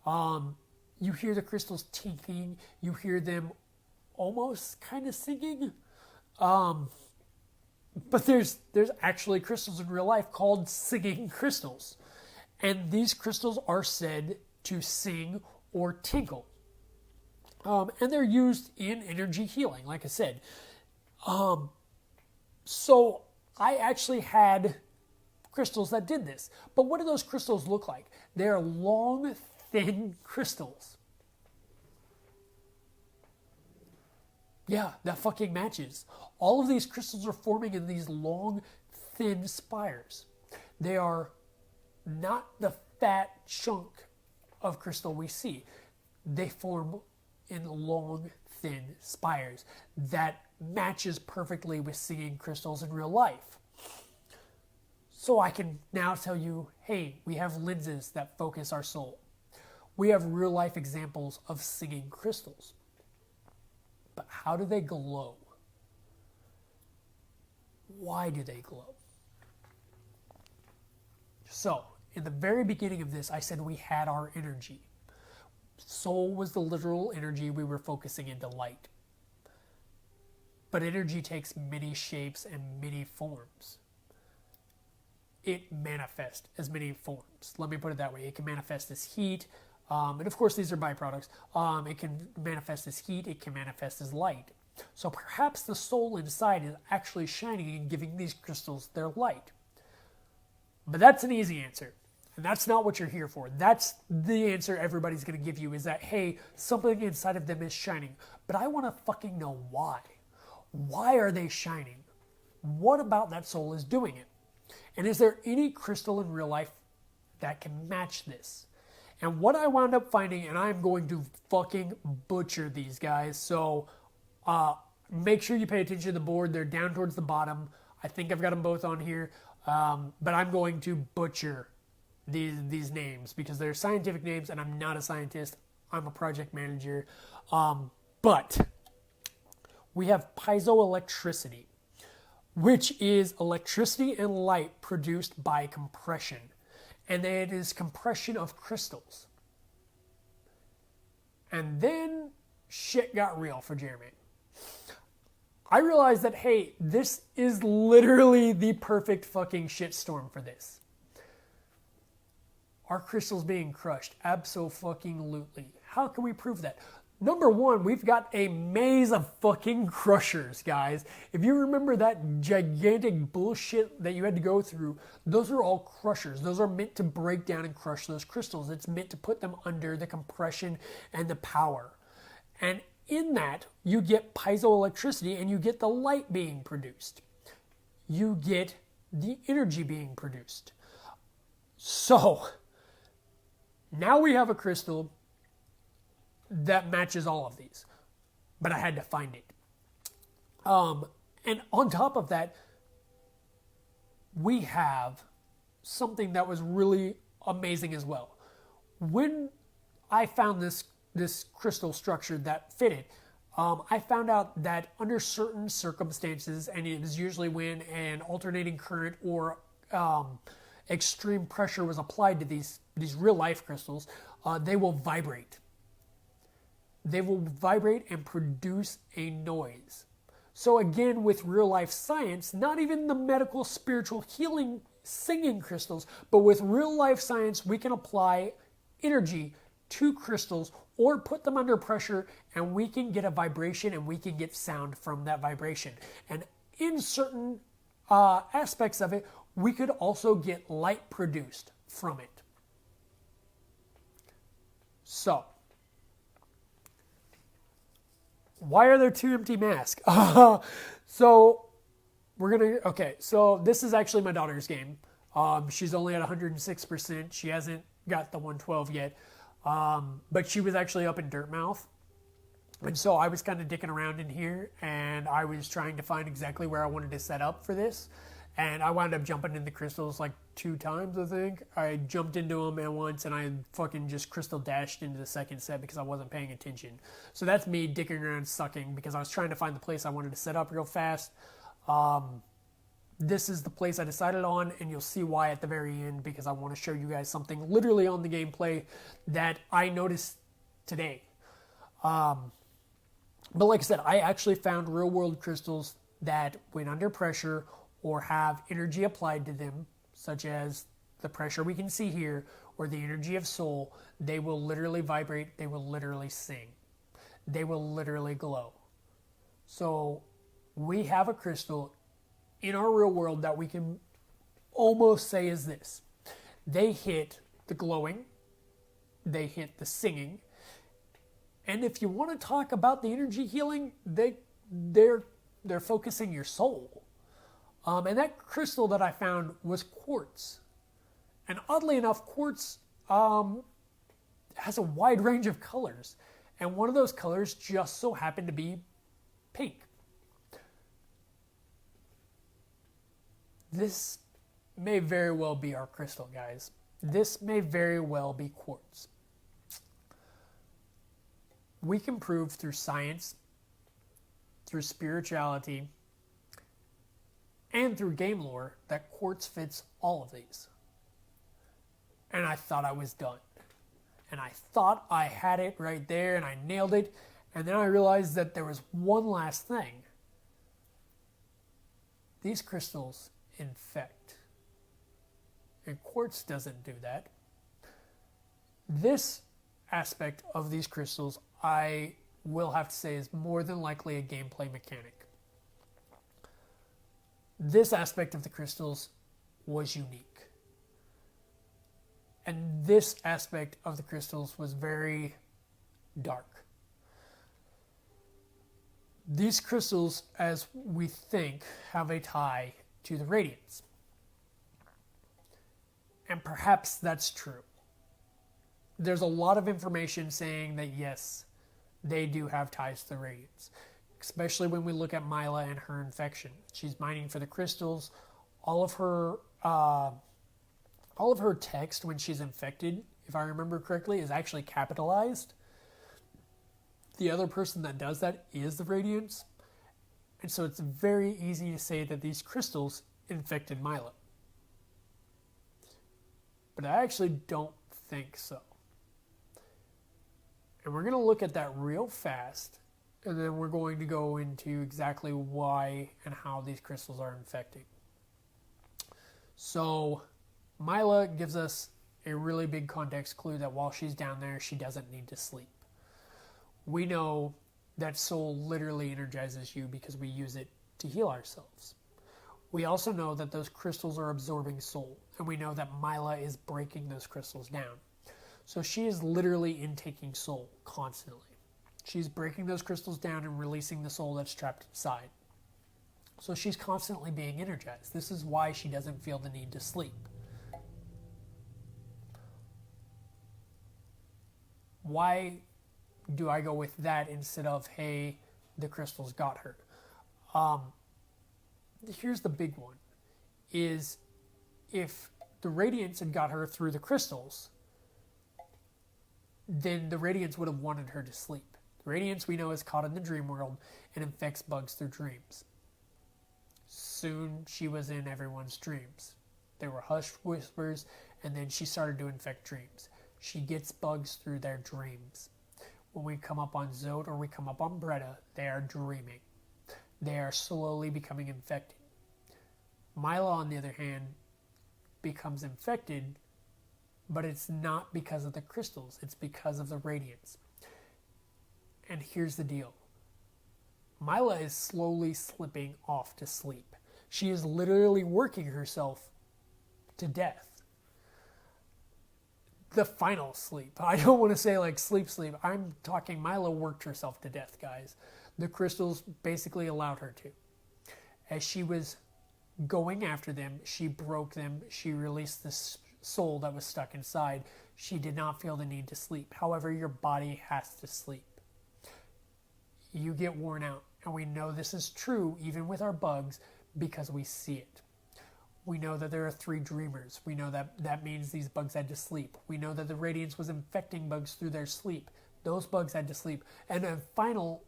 You hear the crystals tinkling. You hear them almost kind of singing. But there's actually crystals in real life called singing crystals. And these crystals are said to sing or tinkle. And they're used in energy healing, like I said. So I actually had crystals that did this. But what do those crystals look like? They're long, thin crystals. Yeah, that fucking matches. All of these crystals are forming in these long, thin spires. They are not the fat chunk of crystal we see. They form in long, thin spires. That matches perfectly with singing crystals in real life. So I can now tell you, hey, we have lenses that focus our soul. We have real life examples of singing crystals. But how do they glow? Why do they glow? So, in the very beginning of this, I said we had our energy. Soul was the literal energy we were focusing into light. But energy takes many shapes and many forms. It manifests as many forms. Let me put it that way. It can manifest as heat, and of course these are byproducts. It can manifest as heat, it can manifest as light. So perhaps the soul inside is actually shining and giving these crystals their light. But that's an easy answer. And that's not what you're here for. That's the answer everybody's going to give you, is that, hey, something inside of them is shining. But I want to fucking know why. Why are they shining? What about that soul is doing it? And is there any crystal in real life that can match this? And what I wound up finding, and I'm going to fucking butcher these guys, so make sure you pay attention to the board. They're down towards the bottom. I think I've got them both on here, but I'm going to butcher these names because they're scientific names, and I'm not a scientist. I'm a project manager. But we have piezoelectricity, which is electricity and light produced by compression. And it is compression of crystals. And then shit got real for Jeremy. I realized that, hey, this is literally the perfect fucking shitstorm for this. Are crystals being crushed? Abso-fucking-lutely. How can we prove that? Number one, we've got a maze of fucking crushers, guys. If you remember that gigantic bullshit that you had to go through, those are all crushers. Those are meant to break down and crush those crystals. It's meant to put them under the compression and the power. And in that, you get piezoelectricity and you get the light being produced. You get the energy being produced. So, now we have a crystal that matches all of these. But I had to find it. And on top of that, we have something that was really amazing as well. When I found this crystal structure that fitted, I found out that under certain circumstances, and it is usually when an alternating current or extreme pressure was applied to these real life crystals, they will vibrate. They will vibrate and produce a noise. So again, with real life science, not even the medical, spiritual, healing, singing crystals, but with real life science, we can apply energy to crystals or put them under pressure, and we can get a vibration and we can get sound from that vibration. And in certain aspects of it, we could also get light produced from it. So, why are there two empty masks? So this is actually my daughter's game. She's only at 106%. She hasn't got the 112 yet. But she was actually up in Dirtmouth. And so I was kind of dicking around in here, and I was trying to find exactly where I wanted to set up for this. And I wound up jumping in the crystals like 2 times, I think. I jumped into them at once, and I fucking just crystal dashed into the second set because I wasn't paying attention. So that's me dicking around sucking because I was trying to find the place I wanted to set up real fast. this is the place I decided on, and you'll see why at the very end, because I want to show you guys something literally on the gameplay that I noticed today. But like I said, I actually found real world crystals that when under pressure or have energy applied to them, such as the pressure we can see here or the energy of soul, they will literally vibrate, they will literally sing, they will literally glow. So we have a crystal in our real world that we can almost say is this. They hit the glowing, they hit the singing, and if you want to talk about the energy healing, they're focusing your soul. And that crystal that I found was quartz. And oddly enough, quartz has a wide range of colors. And one of those colors just so happened to be pink. This may very well be our crystal, guys. This may very well be quartz. We can prove through science, through spirituality, and through game lore that quartz fits all of these. And I thought I was done. And I thought I had it right there and I nailed it. And then I realized that there was one last thing. These crystals infect. And quartz doesn't do that. This aspect of these crystals, I will have to say, is more than likely a gameplay mechanic. This aspect of the crystals was unique. And this aspect of the crystals was very dark. These crystals, as we think, have a tie to the radiance. And perhaps that's true. There's a lot of information saying that yes, they do have ties to the radiance. Especially when we look at Mila and her infection. She's mining for the crystals. All of her text when she's infected, if I remember correctly, is actually capitalized. The other person that does that is the radiance. And so it's very easy to say that these crystals infected Mila. But I actually don't think so. And we're going to look at that real fast, and then we're going to go into exactly why and how these crystals are infecting. So Mila gives us a really big context clue that while she's down there, she doesn't need to sleep. We know that soul literally energizes you because we use it to heal ourselves. We also know that those crystals are absorbing soul, and we know that Mila is breaking those crystals down. So she is literally intaking soul constantly. She's breaking those crystals down and releasing the soul that's trapped inside. So she's constantly being energized. This is why she doesn't feel the need to sleep. Why do I go with that instead of, hey, the crystals got her? Here's the big one, is if the radiance had got her through the crystals, then the radiance would have wanted her to sleep. The radiance, we know, is caught in the dream world and infects bugs through dreams. Soon she was in everyone's dreams. There were hushed whispers, and then she started to infect dreams. She gets bugs through their dreams. When we come up on Zod or we come up on Bretta, they are dreaming. They are slowly becoming infected. Mila, on the other hand, becomes infected, but it's not because of the crystals. It's because of the radiance. And here's the deal. Mila is slowly slipping off to sleep. She is literally working herself to death. The final sleep. I don't want to say like sleep. I'm talking Mila worked herself to death, guys. The crystals basically allowed her to. As she was going after them, she broke them. She released the soul that was stuck inside. She did not feel the need to sleep. However, your body has to sleep. You get worn out. And we know this is true even with our bugs because we see it. We know that there are 3 dreamers. We know that that means these bugs had to sleep. We know that the radiance was infecting bugs through their sleep. Those bugs had to sleep. And a final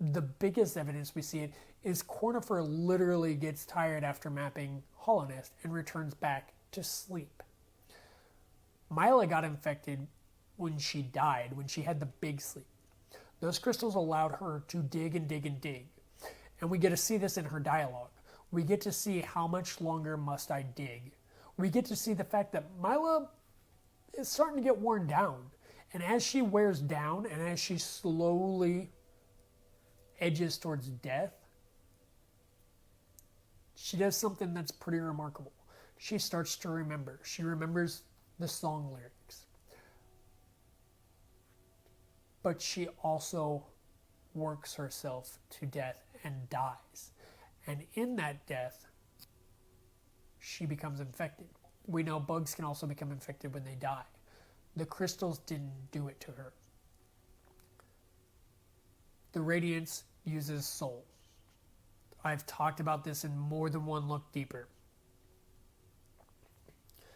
the biggest evidence we see it is Cornifer literally gets tired after mapping Hollow Nest and returns back to sleep. Mila got infected when she died, when she had the big sleep. Those crystals allowed her to dig and dig and dig. And we get to see this in her dialogue. We get to see how much longer must I dig. We get to see the fact that Mila is starting to get worn down. And as she wears down and as she slowly edges towards death, she does something that's pretty remarkable. She starts to remember. She remembers the song lyrics. But she also works herself to death and dies. And in that death, she becomes infected. We know bugs can also become infected when they die. The crystals didn't do it to her. The Radiance uses soul. I've talked about this in more than one look deeper.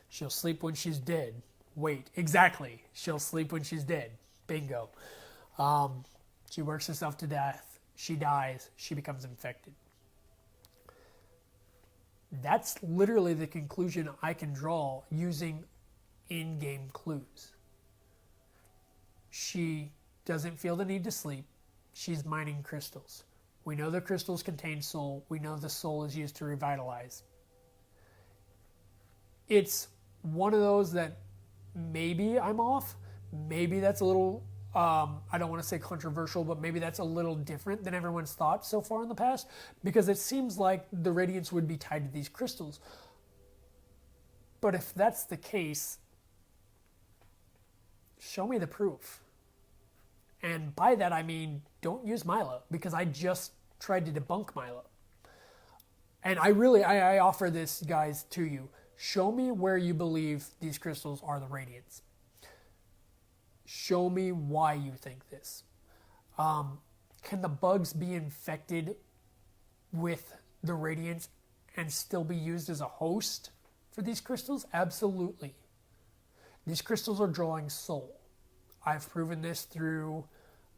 She'll sleep when she's dead. Wait, exactly. She'll sleep when she's dead. Bingo. She works herself to death. She dies. She becomes infected. That's literally the conclusion I can draw using in-game clues. She doesn't feel the need to sleep. She's mining crystals. We know the crystals contain soul. We know the soul is used to revitalize. It's one of those that maybe I'm off. Maybe that's a little, I don't want to say controversial, but maybe that's a little different than everyone's thought so far in the past, because it seems like the Radiance would be tied to these crystals. But if that's the case, show me the proof. And by that I mean, don't use Mila, because I just tried to debunk Mila. And I offer this, guys, to you. Show me where you believe these crystals are the Radiance. Show me why you think this. Can the bugs be infected with the Radiance and still be used as a host for these crystals? Absolutely. These crystals are drawing soul. I've proven this through,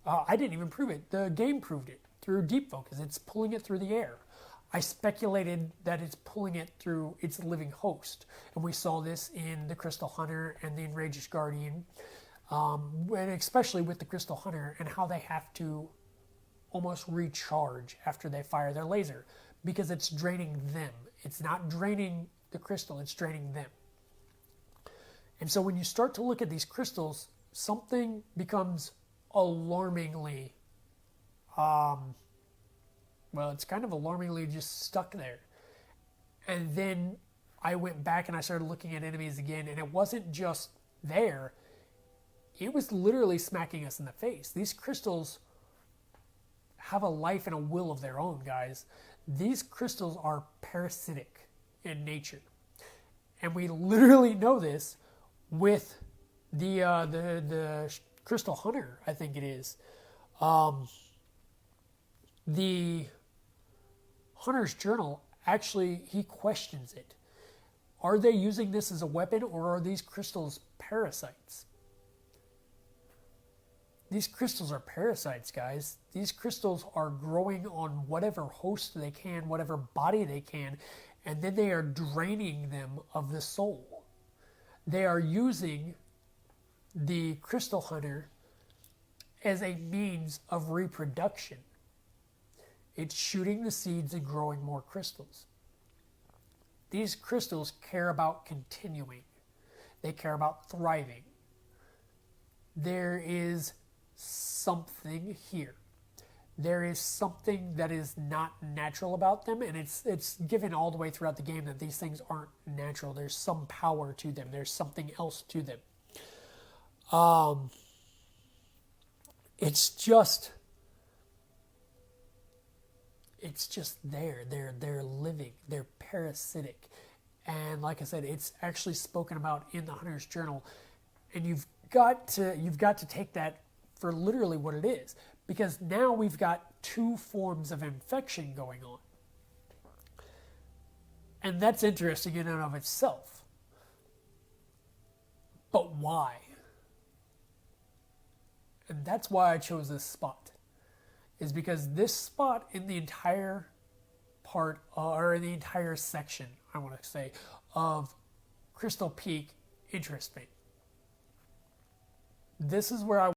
I didn't even prove it. The game proved it through Deep Focus. It's pulling it through the air. I speculated that it's pulling it through its living host. And we saw this in the Crystal Hunter and the Enraged Guardian. And especially with the Crystal Hunter and how they have to almost recharge after they fire their laser. Because it's draining them. It's not draining the crystal, it's draining them. And so when you start to look at these crystals, something becomes alarmingly, it's kind of alarmingly just stuck there. And then I went back and I started looking at enemies again, and it wasn't just there. It was literally smacking us in the face. These crystals have a life and a will of their own, guys. These crystals are parasitic in nature. And we literally know this with the Crystal Hunter, I think it is. The Hunter's Journal, actually, he questions it. Are they using this as a weapon, or are these crystals parasites? These crystals are parasites, guys. These crystals are growing on whatever host they can, whatever body they can, and then they are draining them of the soul. They are using the Crystal Hunter as a means of reproduction. It's shooting the seeds and growing more crystals. These crystals care about continuing. They care about thriving. There is something here. There is something that is not natural about them, and it's given all the way throughout the game that these things aren't natural. There's some power to them. There's something else to them. It's just there. They're living. They're parasitic. And like I said, it's actually spoken about in the Hunter's Journal. And you've got to take that for literally what it is. Because now we've got two forms of infection going on. And that's interesting in and of itself. But why? And that's why I chose this spot. is because this spot in the entire part, or in the entire section, I want to say, of Crystal Peak interests me. This is where I